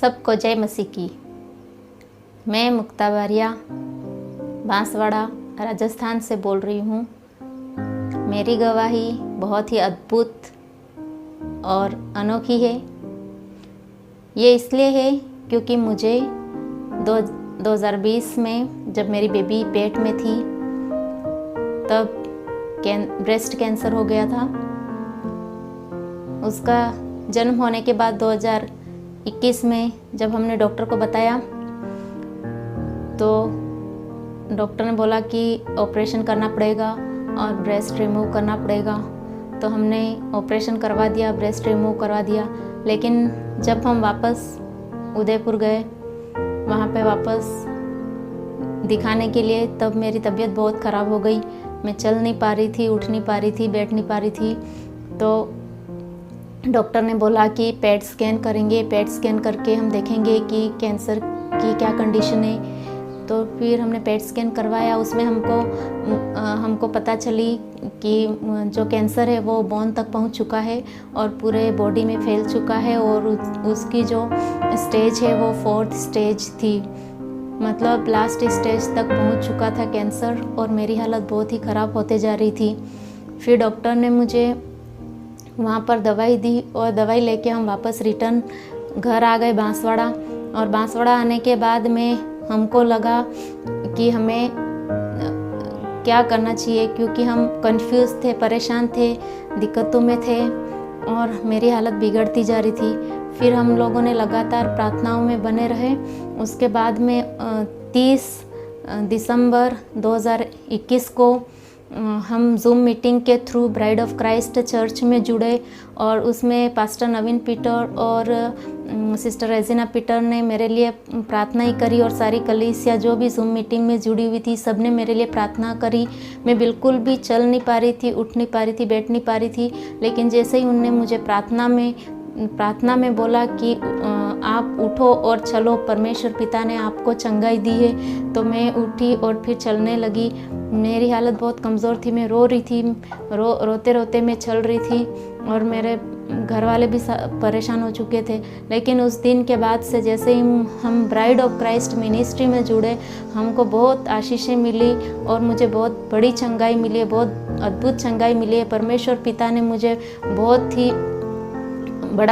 सबको जय मसीह की। मैं मुक्ता बारिया बांसवाड़ा राजस्थान से बोल रही हूँ। मेरी गवाही बहुत ही अद्भुत और अनोखी है। ये इसलिए है क्योंकि मुझे 2020 में जब मेरी बेबी पेट में थी तब ब्रेस्ट कैंसर हो गया था। उसका जन्म होने के बाद 2021 में जब हमने डॉक्टर को बताया तो डॉक्टर ने बोला कि ऑपरेशन करना पड़ेगा और ब्रेस्ट रिमूव करना पड़ेगा। तो हमने ऑपरेशन करवा दिया, ब्रेस्ट रिमूव करवा दिया। लेकिन जब हम वापस उदयपुर गए वहाँ पे वापस दिखाने के लिए, तब मेरी तबीयत बहुत ख़राब हो गई। मैं चल नहीं पा रही थी, उठ नहीं पा रही थी, बैठ नहीं पा रही थी। तो डॉक्टर ने बोला कि पेट स्कैन करेंगे, पेट स्कैन करके हम देखेंगे कि कैंसर की क्या कंडीशन है। तो फिर हमने पेट स्कैन करवाया। उसमें हमको पता चली कि जो कैंसर है वो बोन तक पहुंच चुका है और पूरे बॉडी में फैल चुका है और उसकी जो स्टेज है वो 4th स्टेज थी, मतलब लास्ट स्टेज तक पहुंच चुका था कैंसर। और मेरी हालत बहुत ही ख़राब होते जा रही थी। फिर डॉक्टर ने मुझे वहाँ पर दवाई दी और दवाई लेके हम वापस रिटर्न घर आ गए बांसवाड़ा। और बांसवाड़ा आने के बाद में हमको लगा कि हमें क्या करना चाहिए, क्योंकि हम कंफ्यूज थे, परेशान थे, दिक्कतों में थे और मेरी हालत बिगड़ती जा रही थी। फिर हम लोगों ने लगातार प्रार्थनाओं में बने रहे। उसके बाद में 30 दिसंबर 2021 को हम जूम मीटिंग के through bride of Christ church में जुड़े और उसमें पास्टर नवीन पीटर और सिस्टर रेजिना पीटर ने मेरे लिए प्रार्थना ही करी और सारी कलीसिया जो भी जूम मीटिंग में जुड़ी हुई थी सब ने मेरे लिए प्रार्थना करी। मैं बिल्कुल भी चल नहीं पा रही थी, उठ नहीं पा रही थी, बैठ नहीं पा रही थी। लेकिन जैसे ही उनने मुझे प्रार्थना में बोला कि आप उठो और चलो, परमेश्वर पिता ने आपको चंगाई दी है, तो मैं उठी और फिर चलने लगी। मेरी हालत बहुत कमज़ोर थी, मैं रो रही थी, रोते रोते मैं चल रही थी और मेरे घर वाले भी परेशान हो चुके थे। लेकिन उस दिन के बाद से जैसे ही हम ब्राइड ऑफ क्राइस्ट मिनिस्ट्री में जुड़े, हमको बहुत आशीषें मिली और मुझे बहुत बड़ी चंगाई मिली है, बहुत अद्भुत चंगाई मिली है। परमेश्वर पिता ने मुझे बहुत ही